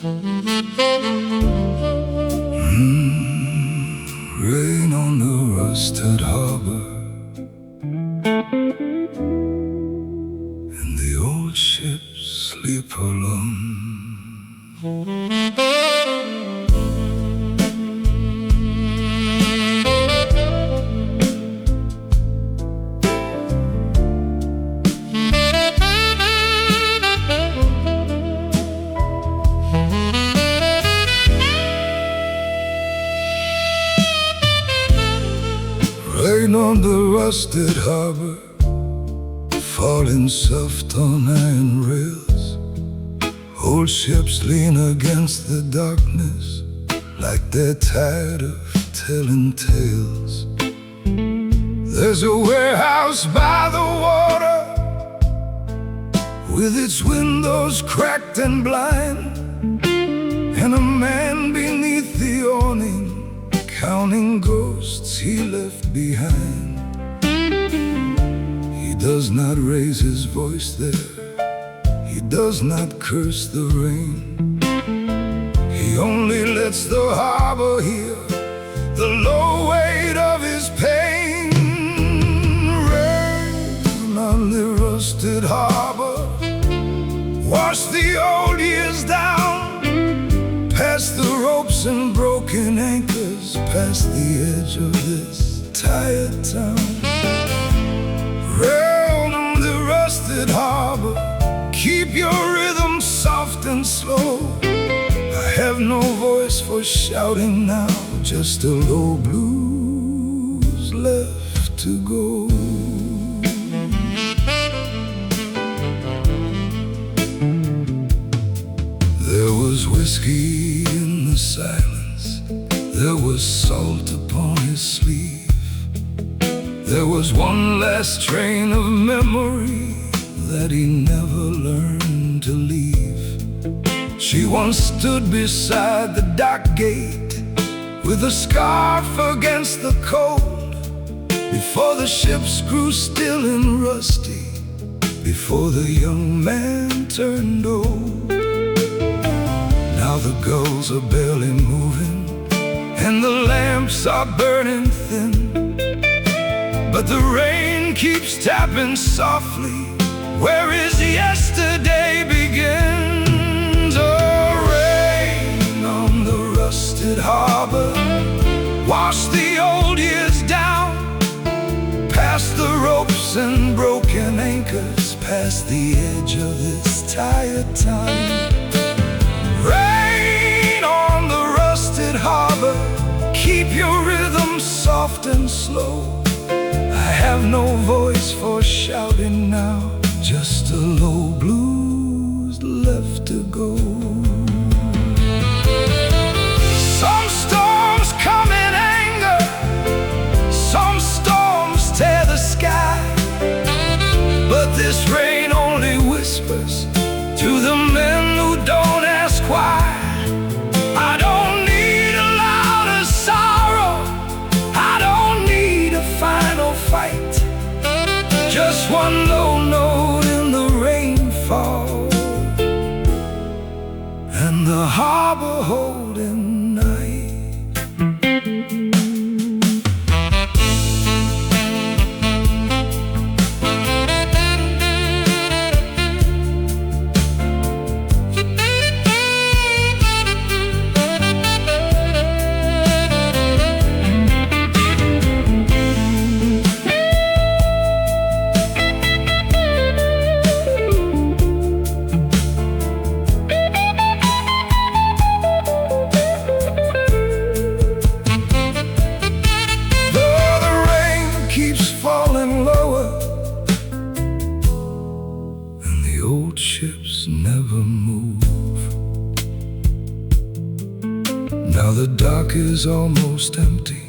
Rain on the rusted harbor, and the old ships sleep alone. Rain on the rusted harbor, falling soft on iron rails. Old ships lean against the darkness, like they're tired of telling tales. There's a warehouse by the water, with its windows cracked and blind, and a man beneath the awning, counting ghosts he left behind. He does not raise his voice there, he does not curse the rain. He only lets the harbor hear the low weight of his pain. Rain on the rusted harbor, wash the old years down, past the ropes and broken anchors, past the edge of this tired town. Rain on the rusted harbor, keep your rhythm soft and slow. I have no voice for shouting now, just a low blues left to go. There was whiskey in the silence, there was salt upon his sleeve. There was one last train of memory that he never learned to leave. She once stood beside the dock gate, with a scarf against the cold, before the ships grew still and rusty, before the young man turned old. Now the gulls are barely moving, and the lamps are burning thin, but the rain keeps tapping softly where his yesterday begins. Oh, rain on the rusted harbor, wash the old years down, past the ropes and broken anchors, past the edge of this tired town. Rain on the rusted harbor, keep your rhythm soft and slow. I have no voice for shouting now, just a low blues left to go. Some storms come in anger, some storms tear the sky, but this rain only whispers to the men who don't ask why. I don't need a louder sorrow, I don't need a final fight, just one low note in the rainfall, and the harbor holding night. Old ships never move. Now the dock is almost empty,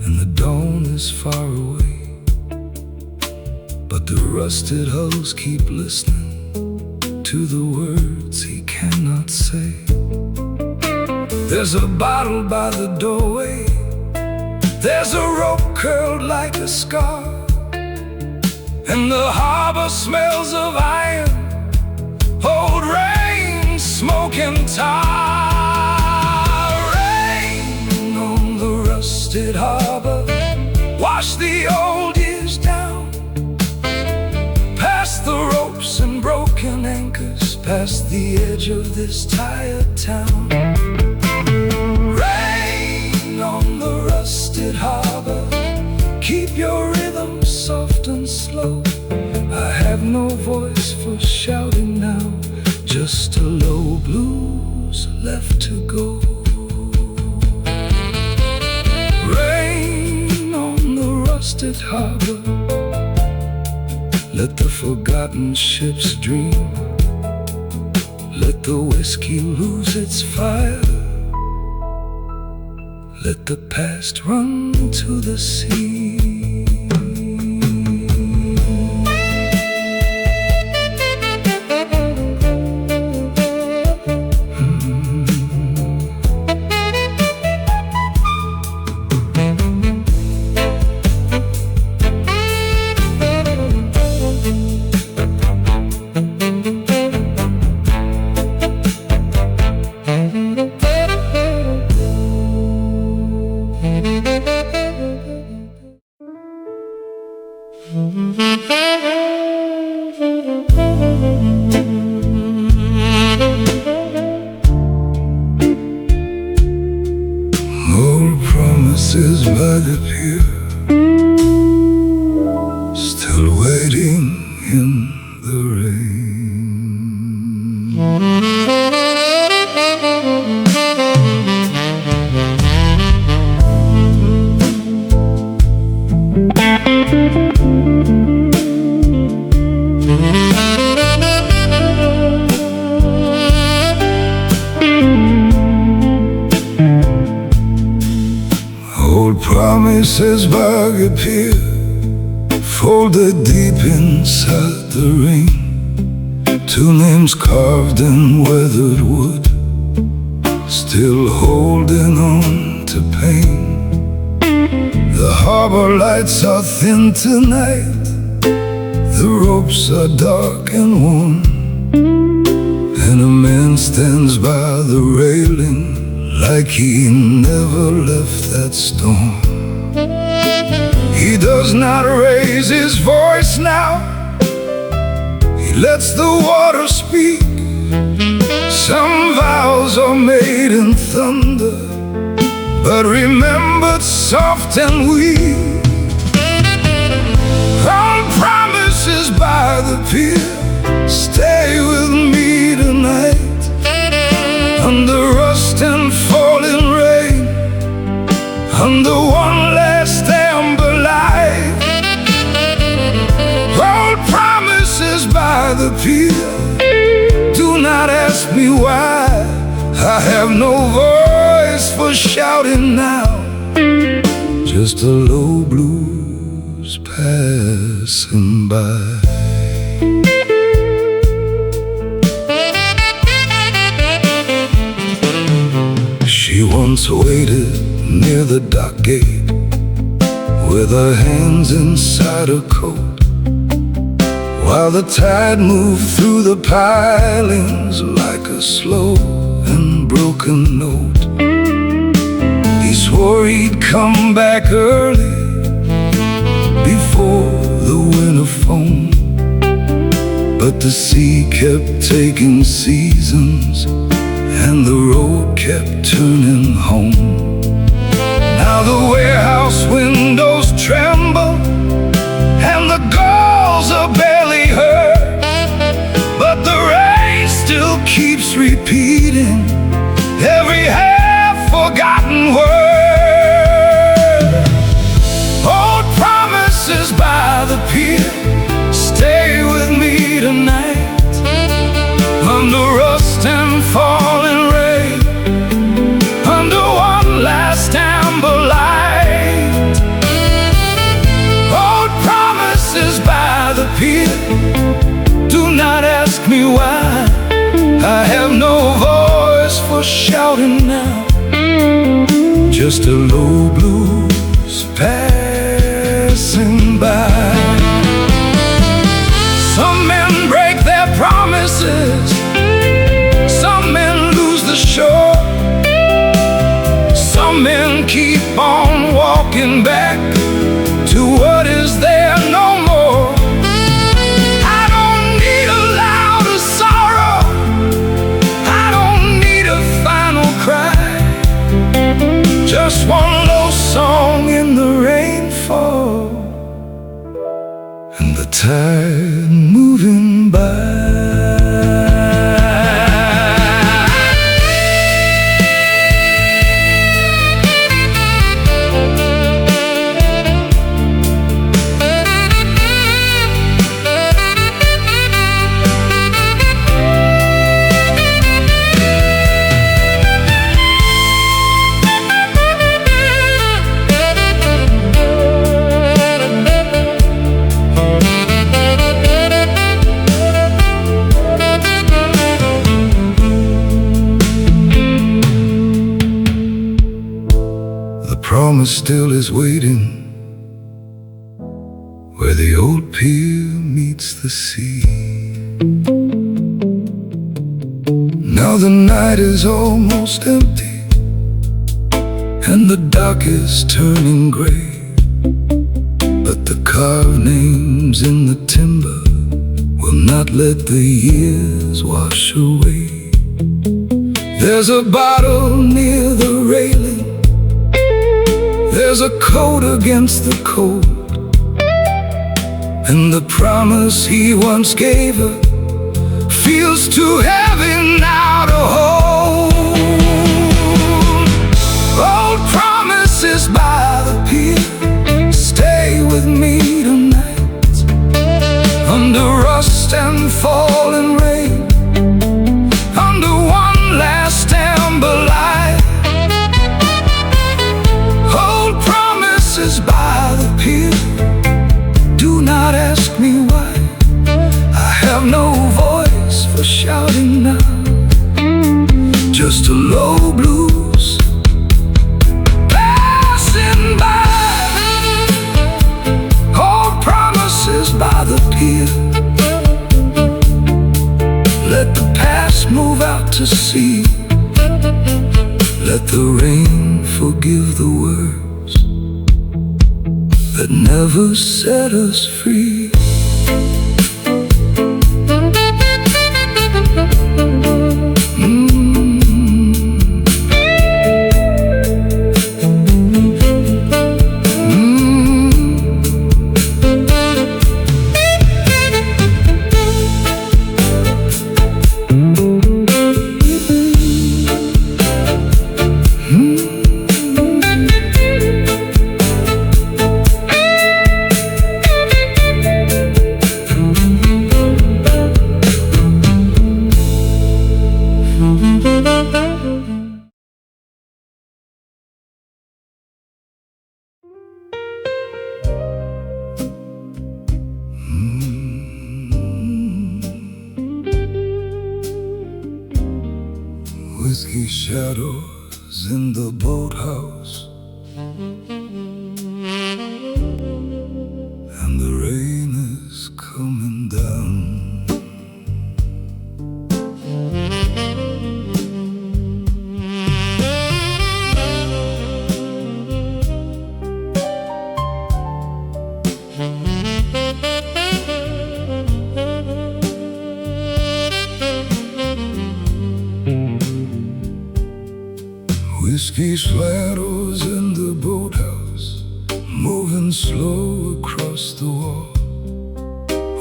and the dawn is far away, but the rusted hulls keep listening to the words he cannot say. There's a bottle by the doorway, there's a rope curled like a scar, and the harbor smells of iron, old rain, smoke broken anchors past the edge of this tired town. Rain on the rusted harbor, keep your rhythm soft and slow. I have no voice for shouting now, just a low blues left to go. Rain on the rusted harbor, let the forgotten ships dream. Let the whiskey lose its fire, let the past run to the sea. Old promises by the pier, still waiting in the rain. Old promises by the pier, folded deep inside the rain. Two names carved in weathered wood, still holding on to pain. The harbor lights are thin tonight, the ropes are dark and worn, and a man stands by the railing like he never left that storm. He does not raise his voice now, he lets the water speak. Some vows are made in thunder, but remembered soft and weak. On promises by the pier, stay with me tonight. Under rust and falling rain, under one last amber light. Old promises by the pier, do not ask me why. I have no voice for shouting now, just a low blues passing by. She once waited near the dock gate, with her hands inside her coat, while the tide moved through the pilings like a slow and broken note. He swore he'd come back early, before the winter foam, but the sea kept taking seasons, and the road kept turning home. Now the warehouse windows tremble, and the gulls are barely heard, but the rain still keeps repeating every half-forgotten word. Old promises by the pier, stay with me tonight. Under rust and falling rain, under one last amber light. Old promises by the pier, do not ask me why. I have no voice for shouting now, just a low blues passing by. Some men break their promises, some men lose the shore, some men keep on walking back to what is there no more. I don't need a louder tide moving by. Promise still is waiting where the old pier meets the sea. Now the night is almost empty and the dock is turning gray, but the carved names in the timber will not let the years wash away. There's a bottle near the railing, there's a coat against the cold, and the promise he once gave her feels too heavy now to hold. Old promises by the pier, stay with me tonight, under rust and falling rain, under one last amber light. By the pier, do not ask me why. I have no voice for shouting now, just a low blues passing by. Old promises by the pier, let the past move out to sea, let the rain forgive the words that never set us free. Whiskey shadows in the boathouse, and the rain is coming down. Whiskey shadows in the boathouse, moving slow across the wall.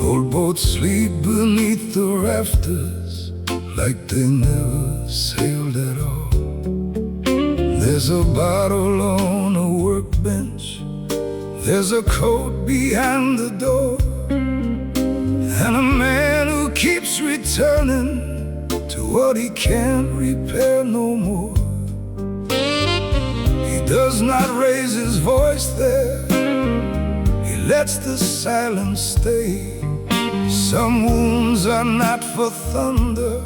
Old boats sleep beneath the rafters like they never sailed at all. There's a bottle on a workbench, there's a coat behind the door, and a man who keeps returning to what he can't repair no more. Does not raise his voice there, he lets the silence stay. Some wounds are not for thunder,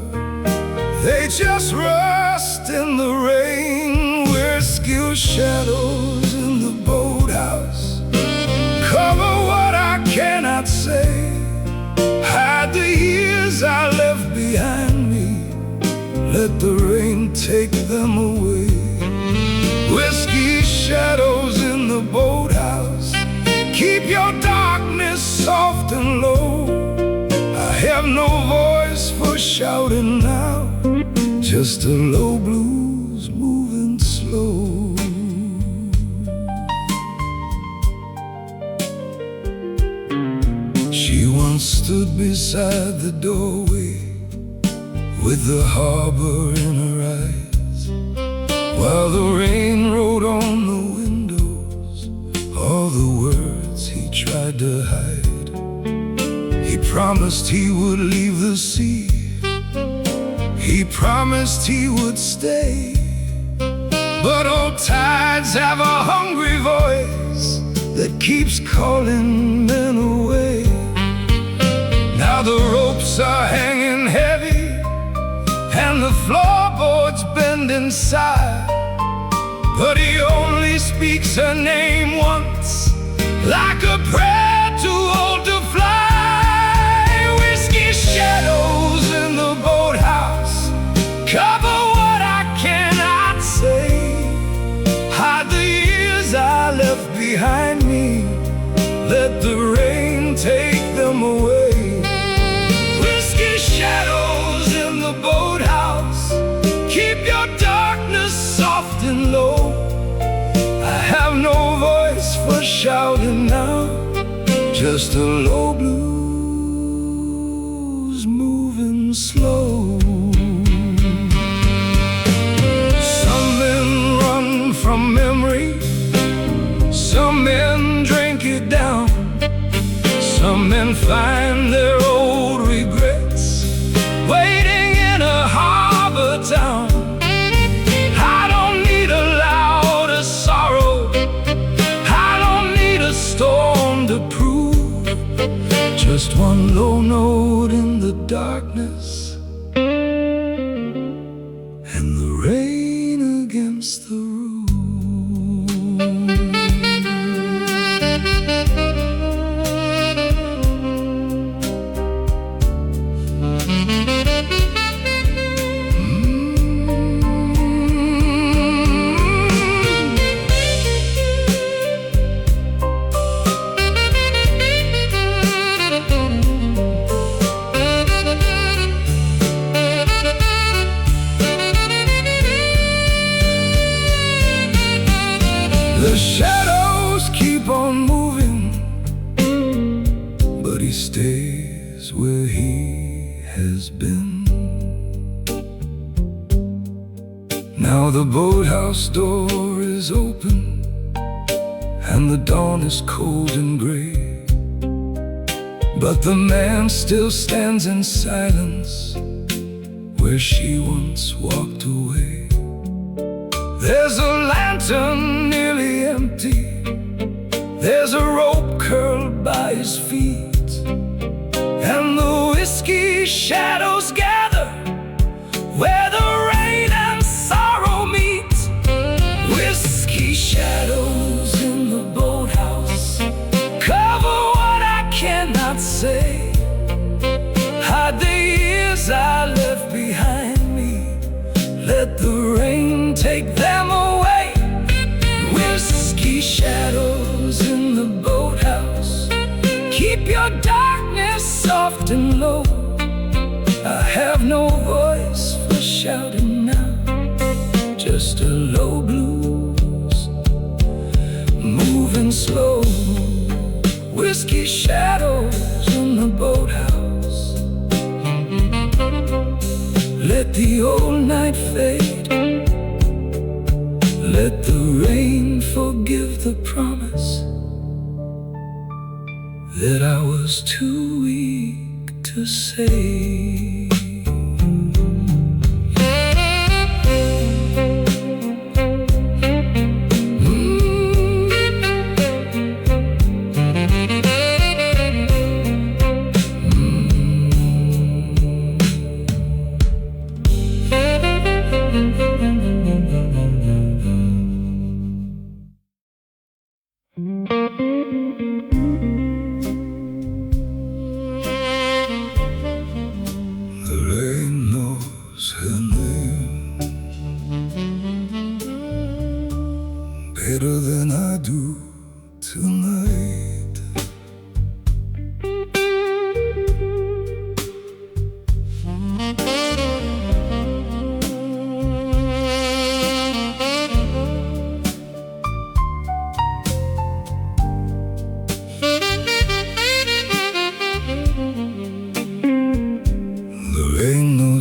they just rust in the rain. Whiskey shadows in the boathouse cover what I cannot say, hide the years I left behind me, let the rain take them away. Whiskey shadows in the boathouse, keep your darkness soft and low. I have no voice for shouting now, just a low blues moving slow. She beside the doorway with the harbor in her eyes, while the rain wrote on the windows all the words he tried to hide. He promised he would leave the sea, he promised he would stay, but old tides have a hungry voice that keeps calling men away. Now the ropes are hanging heavy and the floorboards bend inside, but he only speaks her name once, like a prayer too old to fly. Whiskey shadows in the boathouse cover what I cannot say, hide the years I left behind me, let the rain take them away. Whiskey shadows in the boathouse, keep your darkness soft and low. I have no voice for shouting now, just a low blues moving slow. Some men run from memory, some men drink it down, some men find their old regrets waiting in a harbor town. I don't need a louder sorrow, I don't need a storm to prove, just one low note in the darkness and the rain against the roof. The shadows keep on moving, but he stays where he has been. Now the boathouse door is open and the dawn is cold and gray, but the man still stands in silence where she once walked away. There's a lantern nearly empty, there's a rope curled by his feet, and the whiskey shadows gather where the rain and sorrow meet. Whiskey shadows in the boathouse cover what I cannot say, hide the years I left behind me, let the rain take them away. Whiskey shadows in the boathouse, keep your darkness soft and low. I have no voice for shouting now, just a low blues moving slow. Whiskey shadows in the boathouse, let the old night fade, let the rain forgive the promise that I was too weak to say.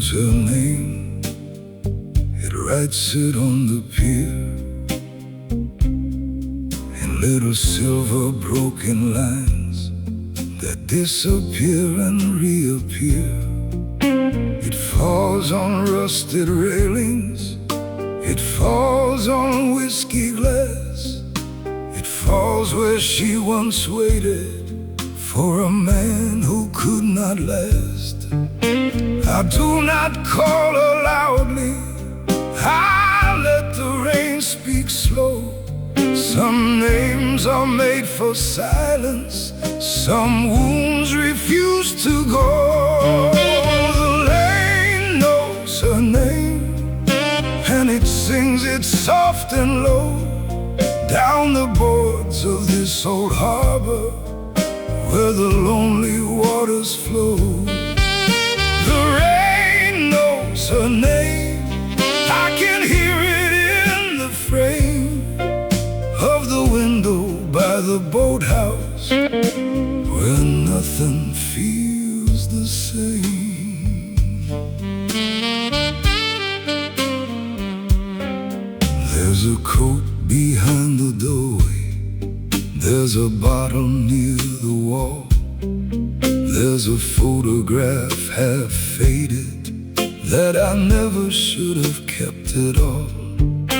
knows her name. It writes it on the pier in little silver broken lines that disappear and reappear. It falls on rusted railings, it falls on whiskey glass, it falls where she once waited for a man who could not last. I do not call her loudly, I let the rain speak slow. Some names are made for silence, some wounds refuse to go. The lane knows her name, and it sings it soft and low down the boards of this old harbor where the lonely waters flow. The rain knows her name, I can hear it in the frame of the window by the boathouse where nothing feels the same. There's a coat behind the doorway, there's a bottle near the wall, there's a photograph half faded that I never should have kept at all.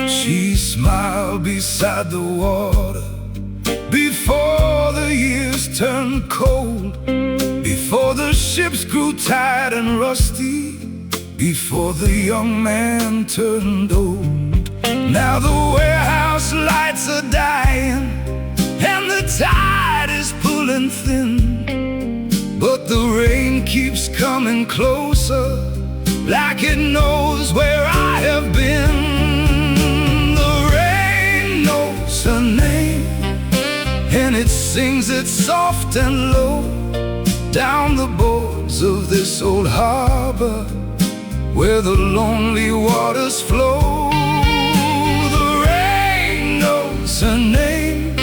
She smiled beside the water before the years turned cold, before the ships grew tired and rusty, before the young man turned old. Now the warehouse lights are dying and the tide is pulling thin, but the rain keeps coming closer, like it knows where I have been. The rain knows her name, and it sings it soft and low down the boards of this old harbor where the lonely waters flow. The rain knows her name,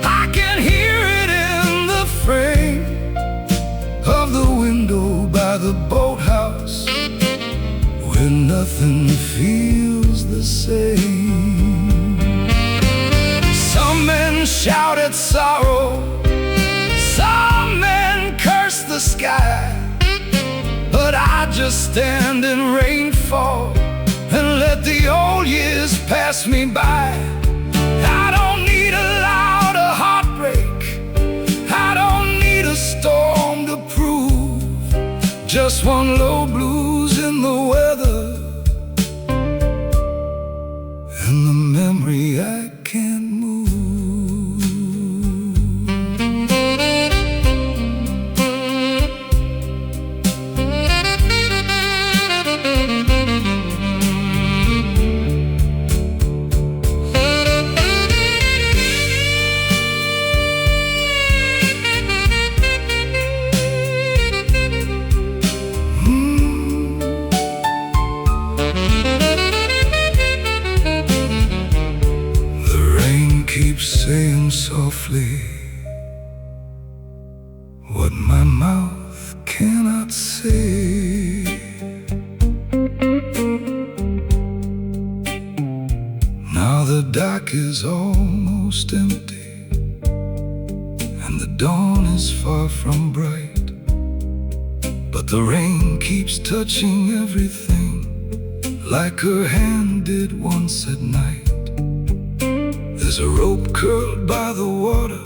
I can hear it in the frame of the window by the boathouse where nothing feels the same. Some men shout at sorrow, some men curse the sky, but I just stand in rainfall and let the old years pass me by. I don't need a louder heartbreak, I don't need a storm to prove, just one low blues in the weather and the memory I can't move. Saying softly what my mouth cannot say. Now the dock is almost empty and the dawn is far from bright, but the rain keeps touching everything like her hand did once at night. There's a rope curled by the water,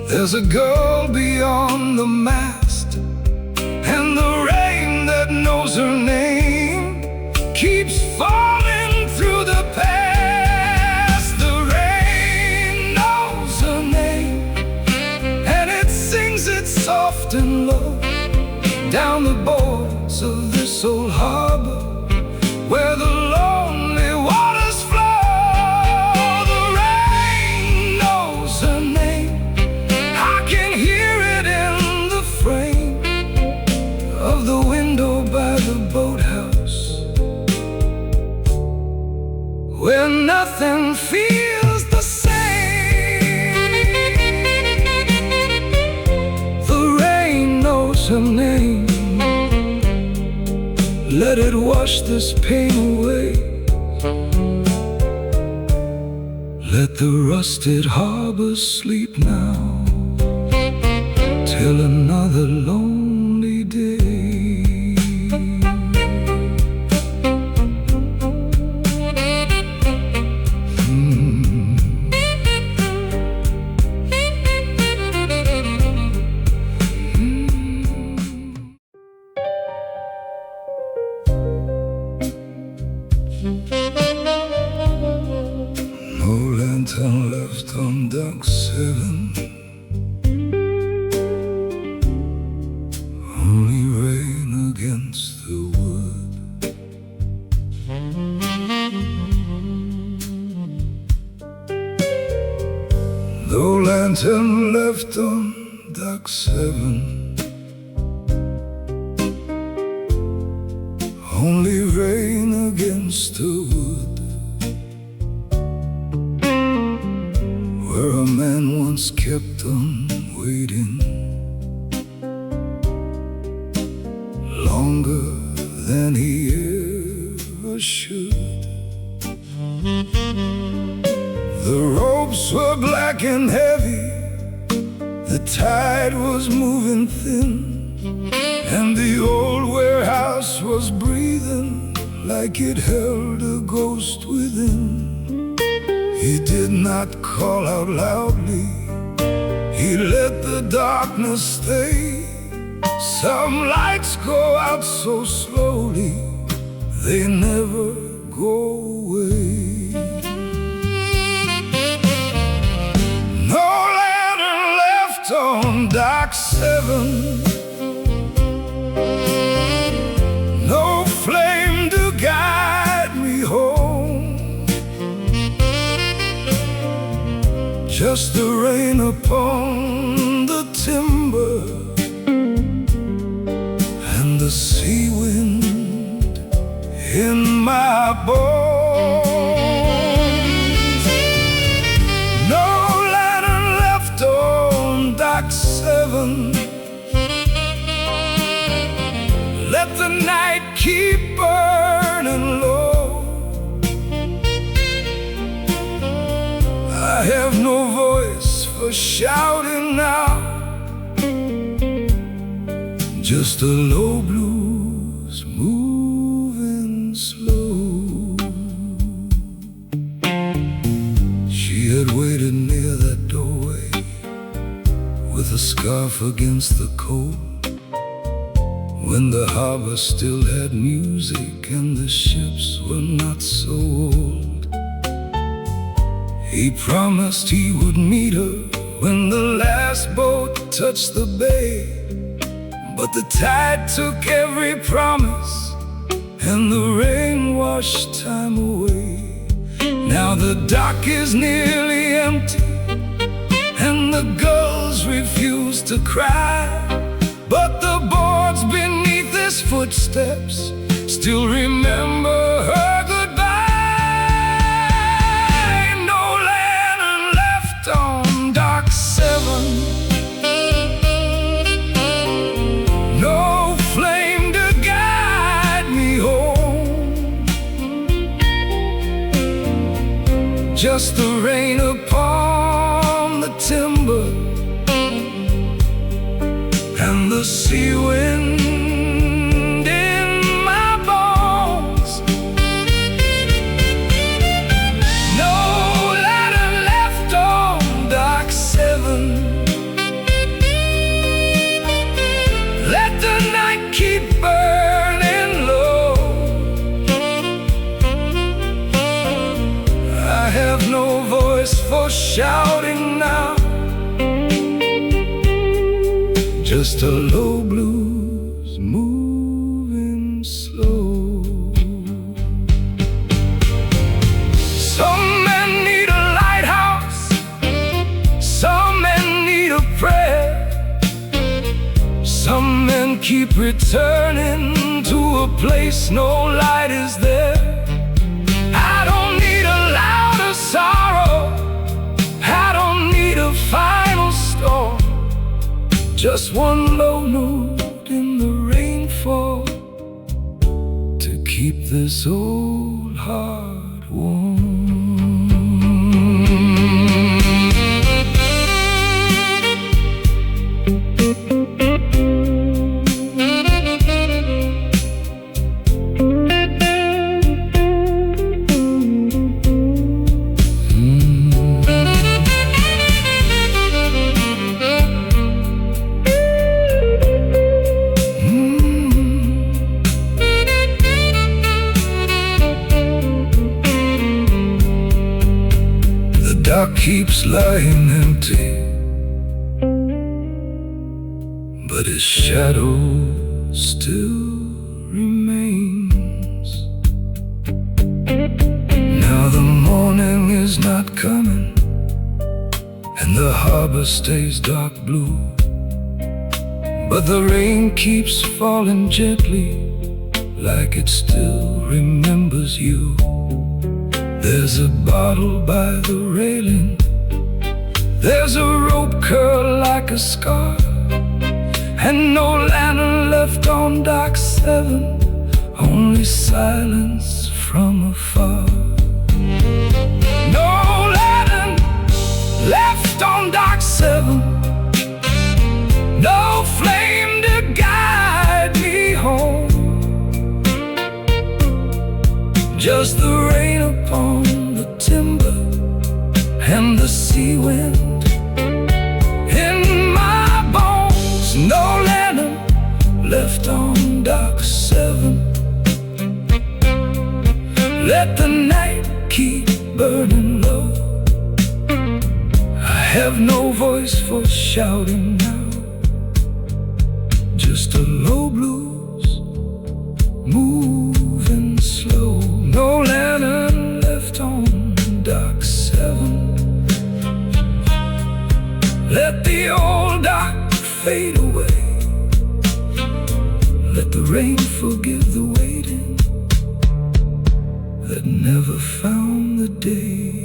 there's a girl beyond the mast, and the rain that knows her name keeps falling through the past. The rain knows her name, and it sings it soft and low down the boards of this old harbor where the lonely waters flow. Where nothing feels the same. The rain knows her name, let it wash this pain away. Let the rusted harbor sleep now, till another lonely day. No lantern left on dock 7, only rain against the wood. No lantern left on dock 7, only rain against the wood. Where a man once kept on waiting longer than he ever should. The ropes were black and heavy, the tide was moving thin, and the old warehouse was breathing like it held a ghost within. He did not call out loudly, he let the darkness stay. Some lights go out so slowly, they never go away. No lantern left on dock 7, no flame to guide me home, just the rain upon the timber and the sea wind in my bones. No lantern left on dock 7, let the night keep burning low. I have no voice for shouting now, just a low blues moving slow. She had waited near that doorway with a scarf against the cold, when the harbor still had music and the ships were not so old. He promised he would meet her when the last boat touched the bay, but the tide took every promise and the rain washed time away. Now the dock is nearly empty and the girls refuse to cry, but the boards beneath his footsteps still remember her goodbye. No lantern left on dock 7, no flame to guide me home, just the rain upon the timber and the sea wind in my bones. No lantern left on dock 7, let the night keep burning low. I have no voice for shouting now, just a low blues moving slow. Some men need a lighthouse, some men need a prayer, some men keep returning to a place no light is there. I don't need a louder sorrow, I don't need a final storm, just one low note in the rainfall, keep this old heart warm. Dock keeps lying empty, but his shadow still remains. Now the morning is not coming, and the harbor stays dark blue, but the rain keeps falling gently, like it still remembers you. There's a bottle by the railing, there's a rope curled like a scar, and no lantern left on dock 7, only silence from afar. No lantern left on dock 7, no flame to guide me home, just the rain upon the timber and the sea wind in my bones. No lantern left on dock 7. Let the night keep burning low. I have no voice for shouting now, just a low blues moving slow. No lantern left on dock 7. Let the old dock fade away. Let the rain forgive the waiting that never found the day.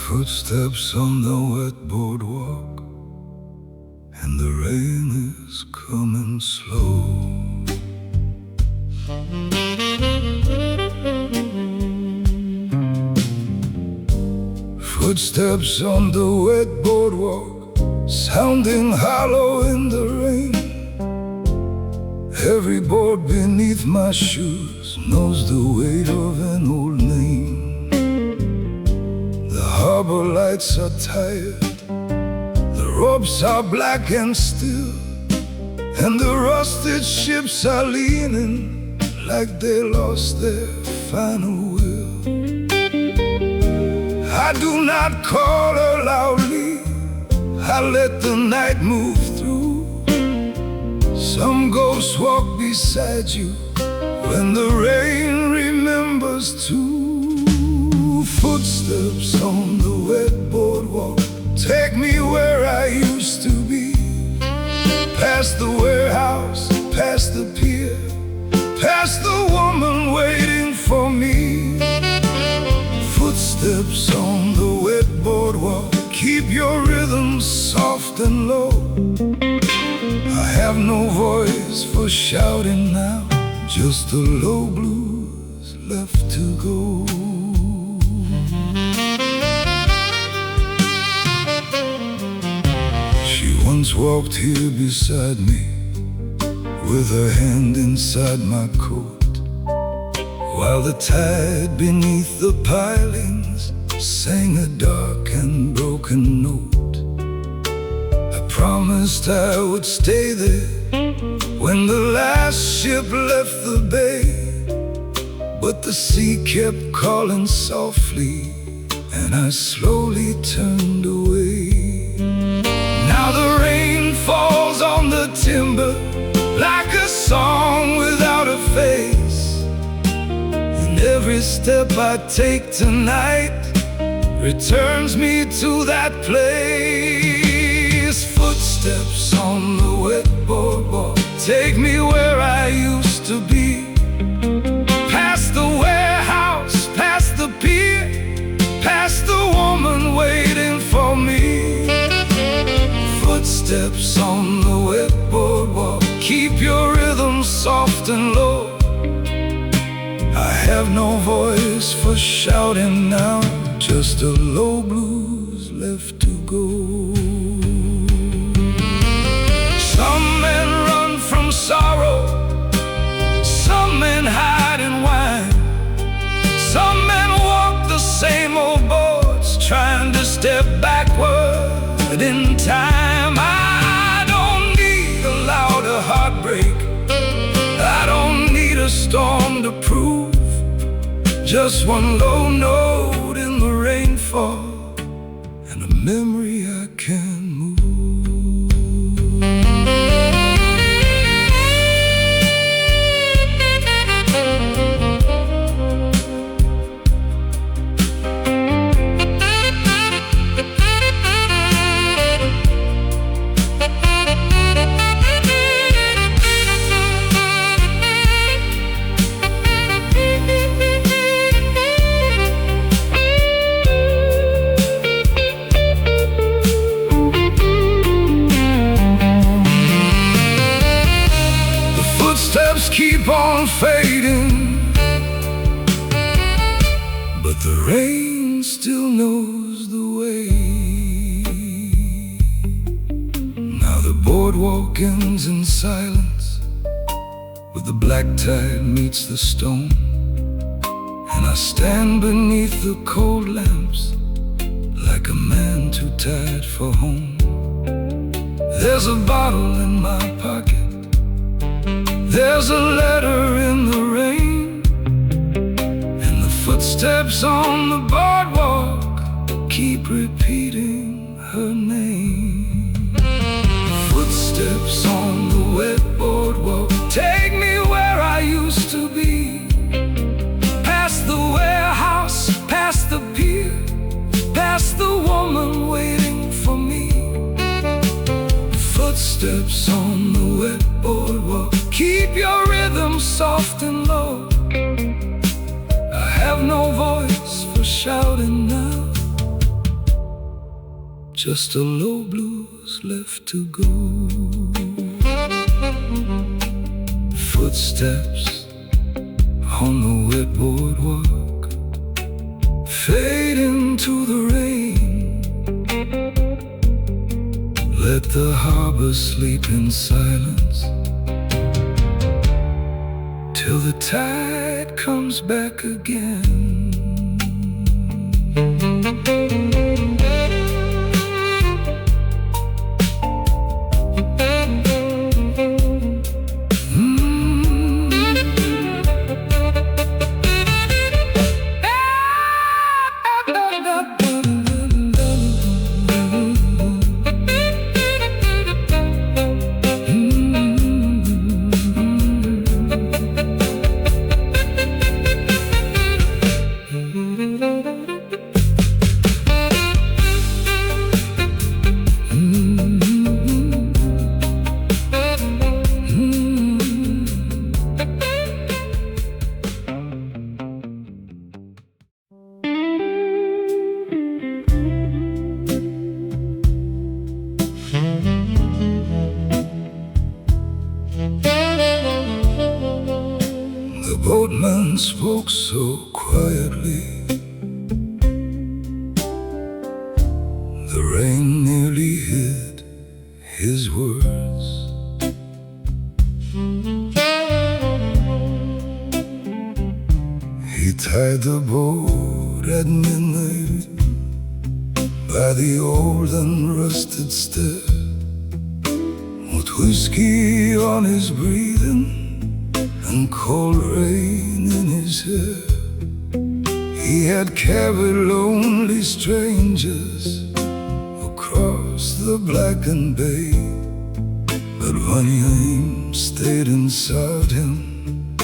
Footsteps on the wet boardwalk, and the rain is coming slow. Footsteps on the wet boardwalk, sounding hollow in the rain. Every board beneath my shoes knows the weight of an old name. The harbor lights are tired, the ropes are black and still, and the rusted ships are leaning like they lost their final will. I do not call her loudly, I let the night move through. Some ghosts walk beside you when the rain remembers too. Footsteps on the wet boardwalk take me where I used to be, past the warehouse, past the pier, past the woman waiting for me. Footsteps on the wet boardwalk, keep your rhythm soft and low. I have no voice for shouting now, just the low blues left to go. She once walked here beside me, with her hand inside my coat, while the tide beneath the pilings sang a dark and broken note. I promised I would stay there when the last ship left the bay, but the sea kept calling softly, and I slowly turned away. Now the rain falls on the timber like a song without a face, and every step I take tonight returns me to that place. Footsteps on the wet boardwalk take me where I used to be. Past the warehouse, past the pier, past the woman waiting for me. Footsteps on the wet boardwalk, keep your rhythm soft and low. I have no voice for shouting now, just a low blues left to go. Some men run from sorrow, some men hide in wine, some men walk the same old boards, trying to step backward in time. I don't need a louder heartbreak, I don't need a storm to prove, just one low note in the rainfall and a memory I can move. Keep on fading, but the rain still knows the way. Now the boardwalk ends in silence, where the black tide meets the stone, and I stand beneath the cold lamps like a man too tired for home. There's a bottle in my pocket, there's a letter in the rain, and the footsteps on the boardwalk keep repeating her name. Footsteps on the wet boardwalk take me where I used to be. Past the warehouse, past the pier, past the woman waiting for me. Footsteps on the wet boardwalk, keep your rhythm soft and low. I have no voice for shouting now, just a low blues left to go. Footsteps on the wet boardwalk fade into the rain. Let the harbor sleep in silence till the tide comes back again. The boatman spoke so quietly, the rain nearly hid his words. He tied the boat at midnight by the old and rusted stair, with whiskey on his breathing and cold rain in his hair. He had carried lonely strangers across the blackened bay, but one name stayed inside him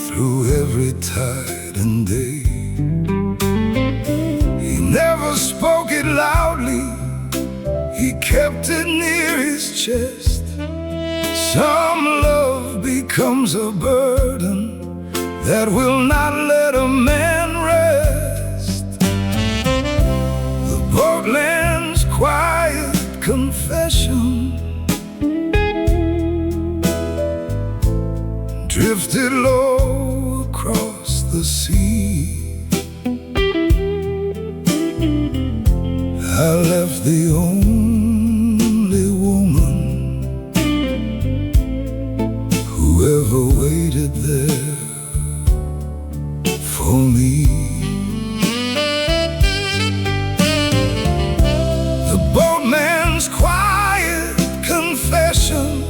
through every tide and day. He never spoke it loudly, he kept it near his chest. Some love becomes a burden that will not let a man rest. The boatman's quiet confession drifted low across the sea. I left the only woman who ever waited there for me. The boatman's quiet confession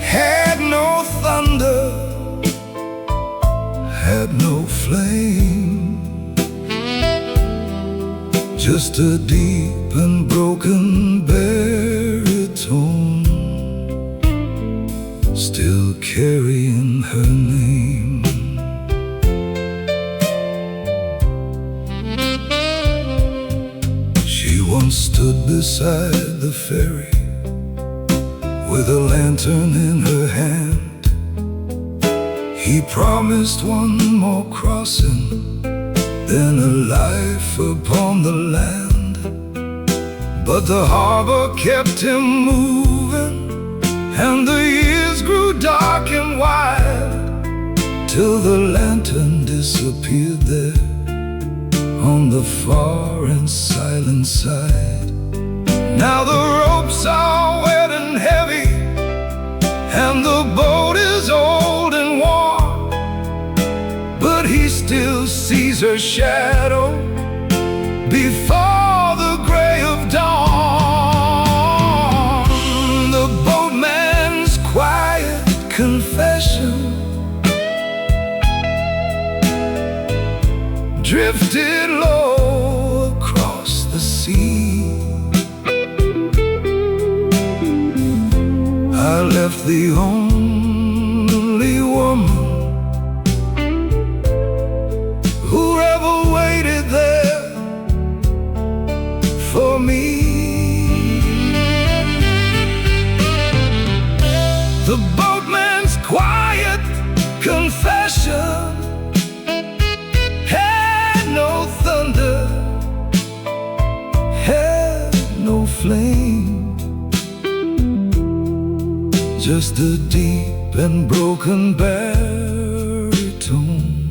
had no thunder, had no flame, just a deep and broken baritone, still carrying her name. She once stood beside the ferry with a lantern in her hand. He promised one more crossing, then a life upon the land. But the harbor kept him moving, and the years grew dark and wide, till the lantern disappeared there on the far and silent side. Now the ropes are wet and heavy, and the boat is old and worn, but he still sees her shadow before the gray of dawn. The boatman's quiet confession drifted low across the sea. I left the only woman who ever waited there for me. The boatman's quiet confession had no thunder, had no flame, just a deep and broken baritone,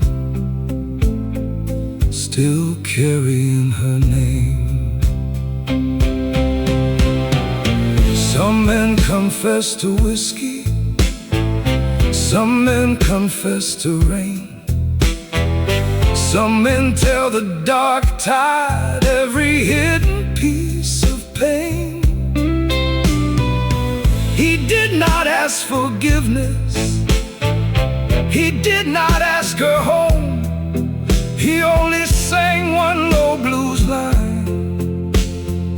still carrying her name. Some men confess to whiskey, some men confess to rain, some men tell the dark tide every hidden piece of pain. He did not ask forgiveness, he did not ask her home. He only sang one low blues line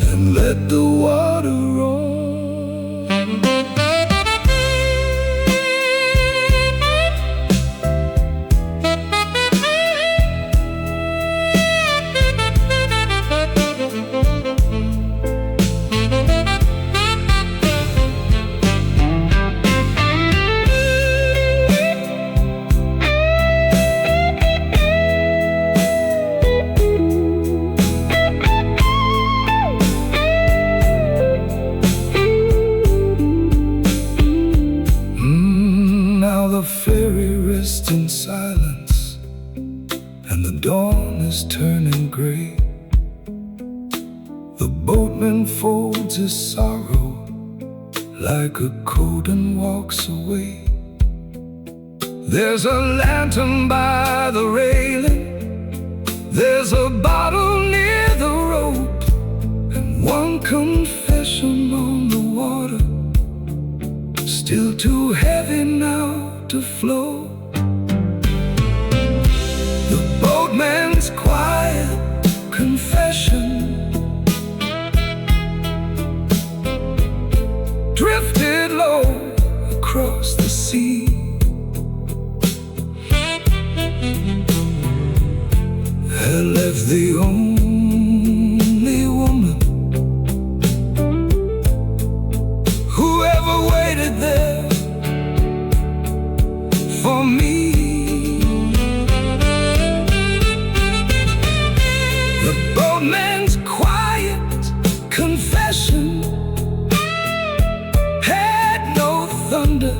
and let the water roll. The ferry rests in silence, and the dawn is turning gray. The boatman folds his sorrow like a coat and walks away. There's a lantern by the railing, there's a bottle near the rope, and one confession on the water, still too heavy now to flow. The boatman's quiet confession drifted low across the sea. met the only woman who ever waited there for me. The boatman's quiet confession had no thunder,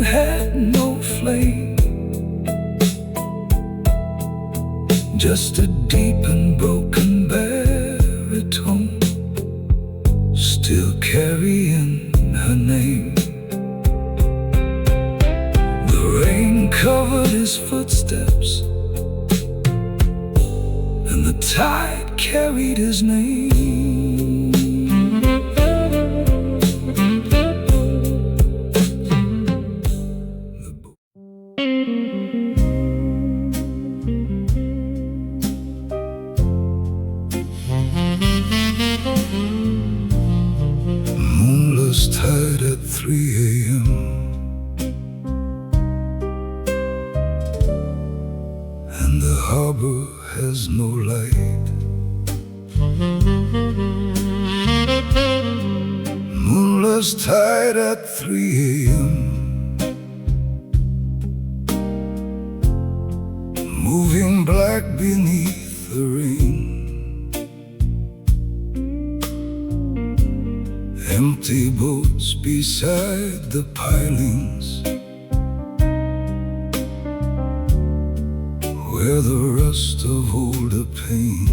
had no flame, just a deep and broken baritone, still carrying her name. The rain covered his footsteps, and the tide carried his name. Moonless tide at 3 a.m. and the harbor has no light. Moonless tide at 3 a.m. moving black beneath the rain. Empty boats beside the pilings, where the rust of older pain.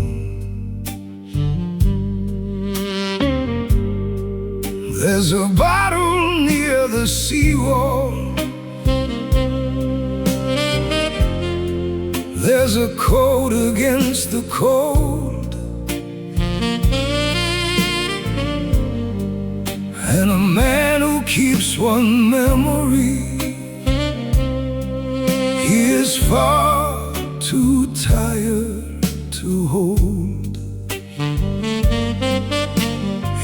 There's a bottle near the seawall, there's a coat against the cold, and a man who keeps one memory. He is far too tired to hold.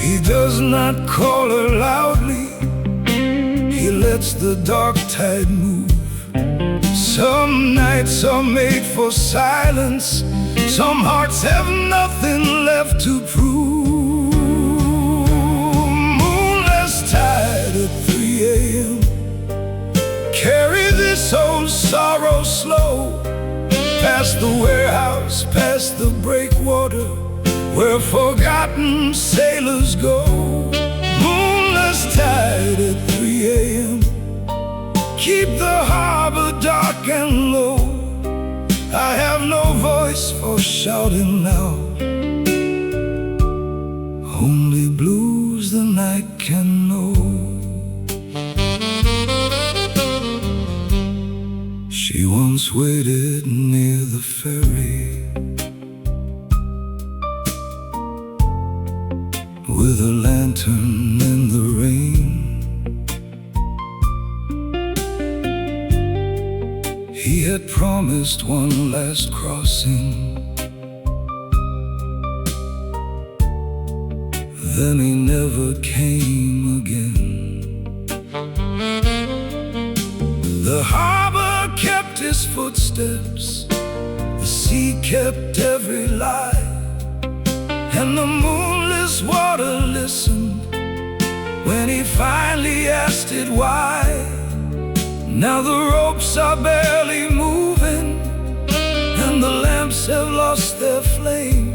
He does not call her loudly, he lets the dark tide move. Some nights are made for silence, some hearts have nothing left to prove. Moonless tide at 3 a.m. carry this old sorrow slow, past the warehouse, past the breakwater, where forgotten sailors go. Moonless tide at 3 a.m. keep the harbor dark and low. I have no voice for shouting now, only blues the night can know. She once waited near the ferry with a lantern in the rain. He had promised one last crossing, then he never came again. The harbor kept his footsteps, the sea kept every lie, and the moonless water listened when he finally asked it why. Now the ropes are barely moving, and the lamps have lost their flame,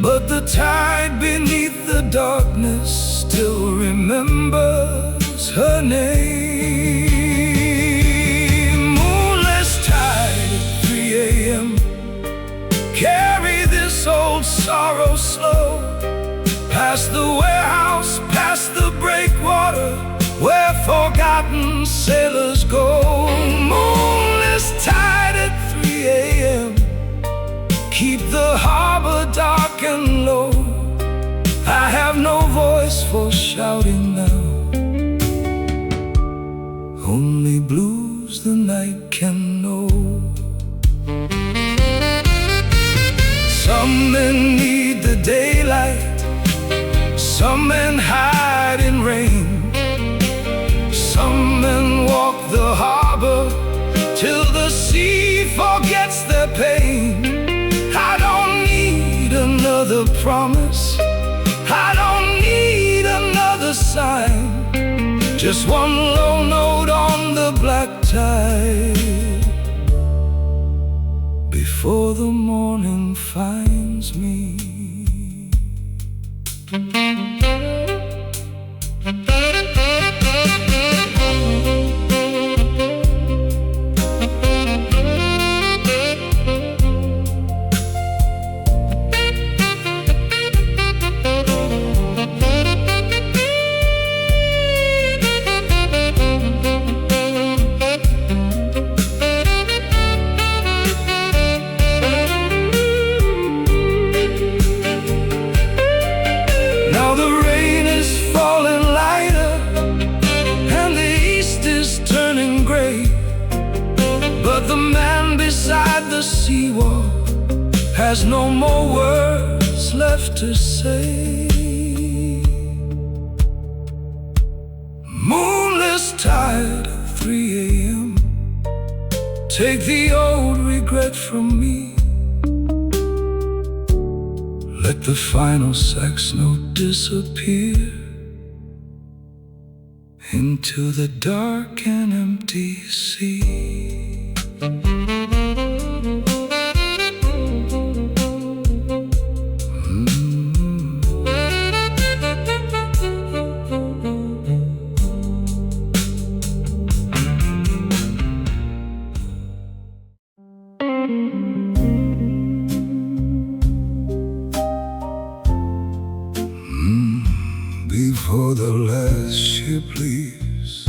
but the tide beneath the darkness still remembers her name. Moonless tide at 3 a.m. carry this old sorrow slow, past the warehouse, past the breakwater, where forgotten sailors go. Moonless tide at 3 a.m. keep the harbor dark and low. I have no voice for shouting now, only blues the night can know. Some men need the daylight, some men hide in rain, some men walk the harbor till the sea forgets their promise. I don't need another sign, just one low note on the black tide, before the morning finds me. But the man beside the seawall has no more words left to say. Moonless tide, 3 a.m. Take the old regret from me. Let the final sax note disappear into the dark and empty sea. Before the last ship leaves,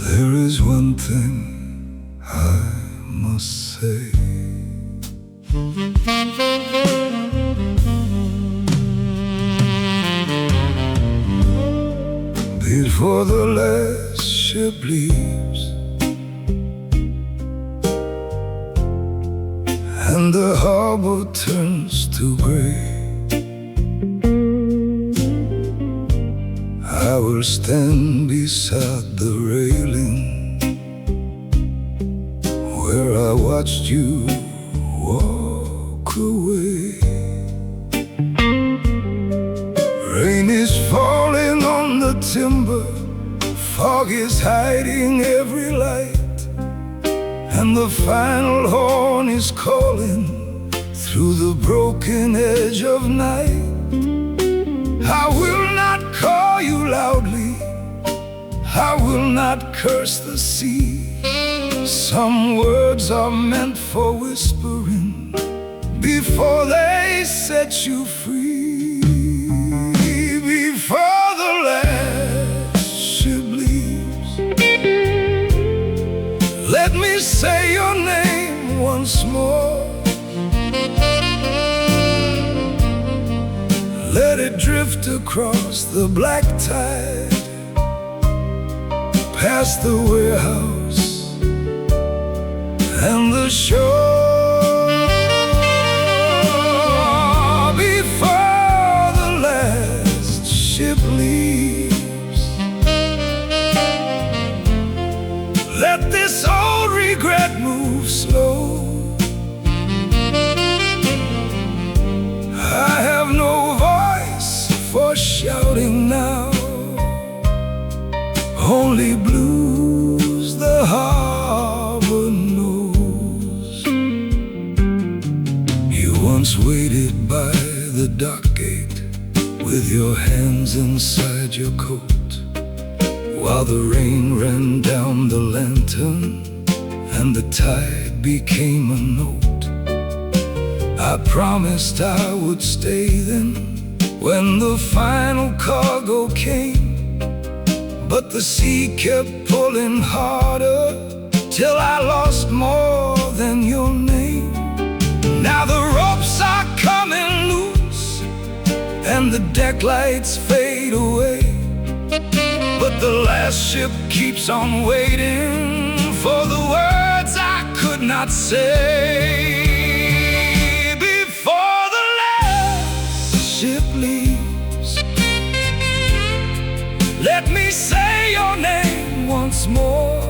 there is one thing I must say. Before the last ship leaves and the harbor turns to gray, I will stand beside the railing where I watched you walk away. Rain is falling on the timber, fog is hiding every light, and the final horn is calling through the broken edge of night. I will not call you loudly, I will not curse the sea. Some words are meant for whispering before they set you free. Before the last ship leaves, let me say your name once more. Let it drift across the black tide, past the warehouse and the shore. Before the last ship leaves, let this old regret move slow. I have no voice for shouting now, only blues the harbor knows. You once waited by the dock gate with your hands inside your coat, while the rain ran down the lantern and the tide became a note. I promised I would stay then when the final cargo came, but the sea kept pulling harder till I lost more than your name. Now the ropes are coming loose and the deck lights fade away, but the last ship keeps on waiting for the words I could not say. Before the last ship leaves, let me say your name once more.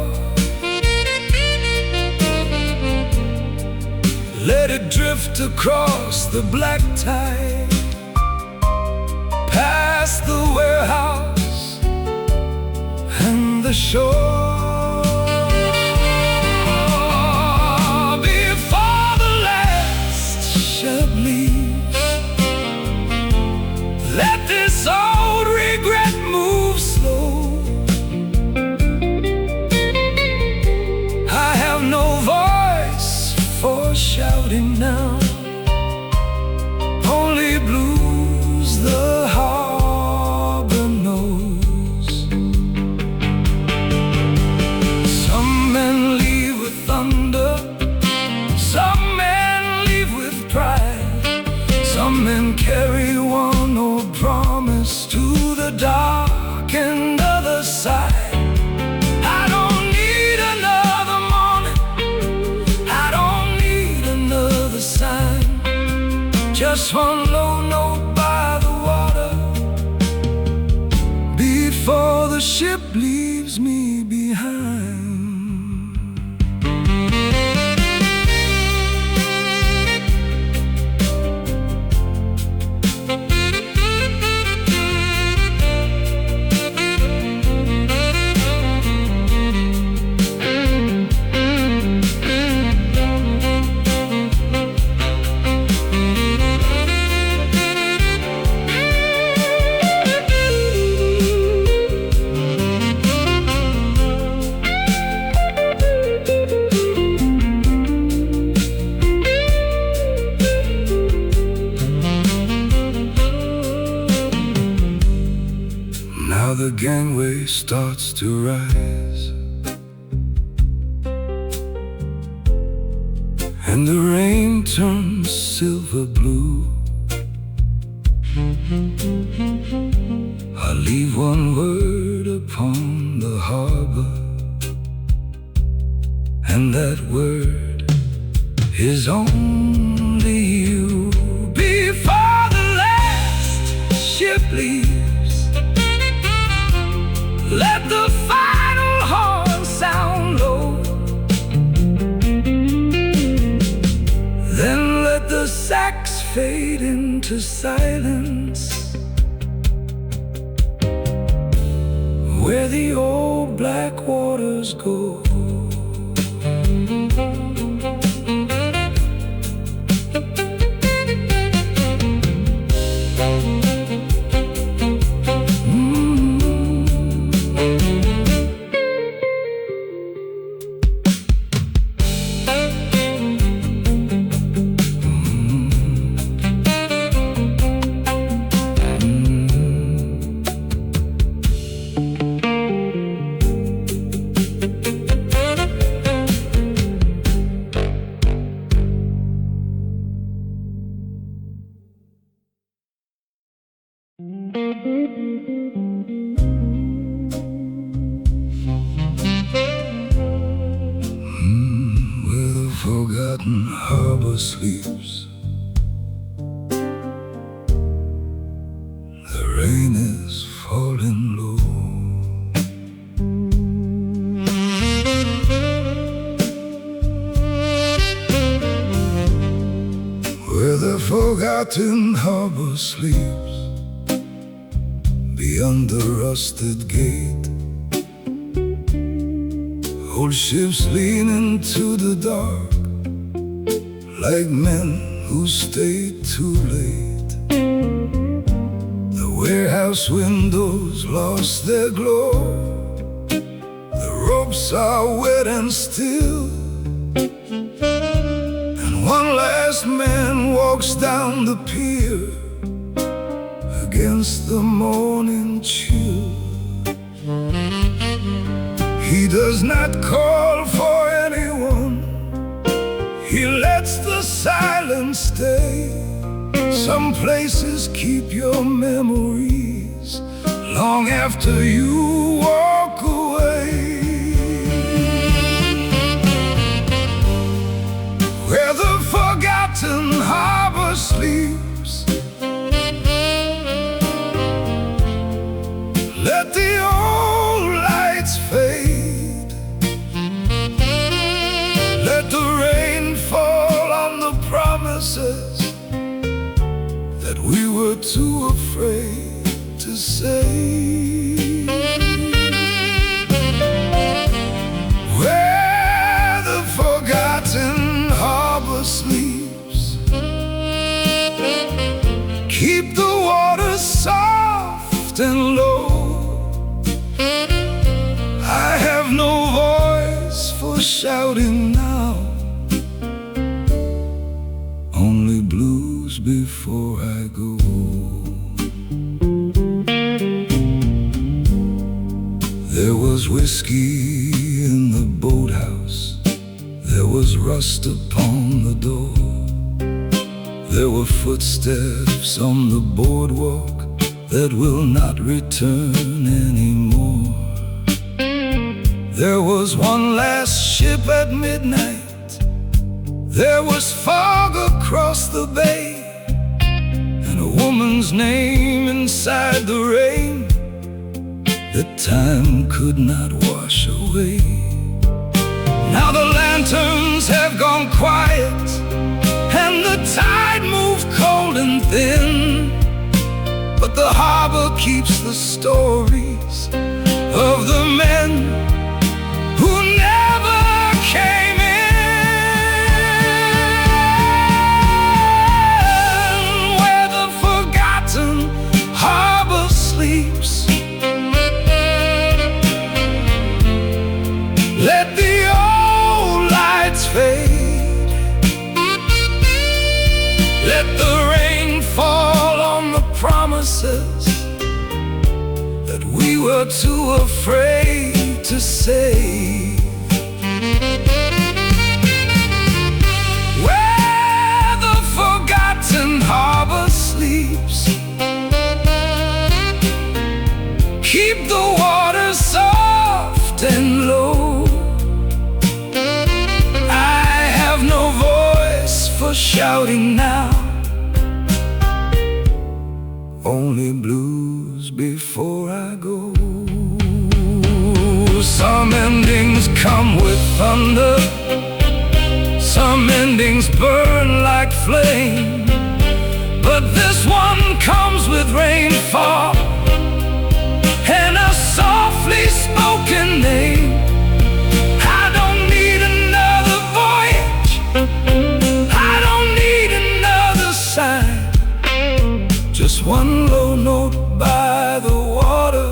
drift across the black tide, past the warehouse and the shore. Before the last ship leaves, let this old regret move slow. I have no voice for shouting now, only blues the harbor knows. Some men leave with thunder, some men leave with pride, some men carry one old promise to the dark and other side. I don't need another morning, I don't need another sign, just one low note by the water before the ship leaves me behind. Now the gangway starts to rise, and the rain turns silver blue. I leave one word upon the harbor, and that word is only you. Before the last ship leaves, let the final horn sound low, then let the sax fade into silence, where the old black waters go. Where the forgotten harbor sleeps, the rain is falling low. Where the forgotten harbor sleeps, beyond the rusted gate, old ships lean into the dark, like men who stayed too late. The warehouse windows lost their glow, the ropes are wet and still, and one last man walks down the pier against the morning chill. He does not call for anyone, he lets the silence stay. Some places keep your memories long after you walk away. Where the forgotten harbor sleeps, let the old lights fade, let the rain fall on the promises afraid to say. Where the forgotten harbor sleeps, keep the water soft and low. I have no voice for shouting now, only blues before I go. There was whiskey in the boathouse, there was rust upon the door, there were footsteps on the boardwalk that will not return anymore. There was one last ship at midnight, there was fog across the bay, and a woman's name inside the rain that time could not wash away. Now the lanterns have gone quiet, and the tide moved cold and thin, but the harbor keeps the stories of the men who never came in. Where the forgotten harbor sleeps, let the old lights fade, let the rain fall on the promises that we were too afraid to say. Where the forgotten harbor sleeps, keep the water soft and low. I have no voice for shouting now, only blues before I go. Some endings come with thunder, some endings burn like flame, but this one comes with rainfall and a softly spoken name. I don't need another voyage, I don't need another sign, just one low note by the water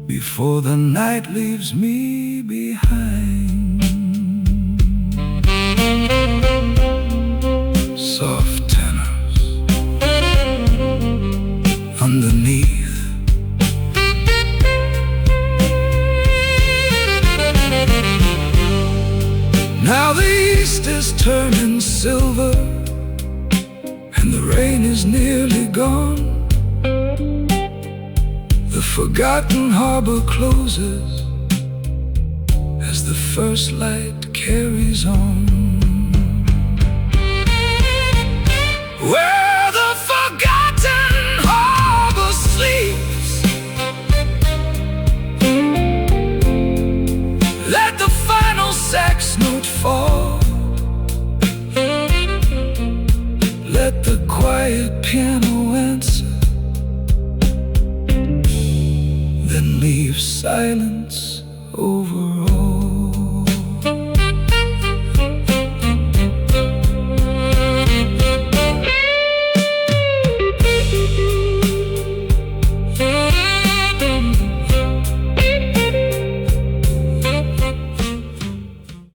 before the night leaves me behind. Soft tenors underneath, now the east is turning silver and the rain is nearly gone. The forgotten harbor closes as the first light carries on. Where the forgotten harbor sleeps, let the final sax note fall, let the quiet piano answer, then leave silence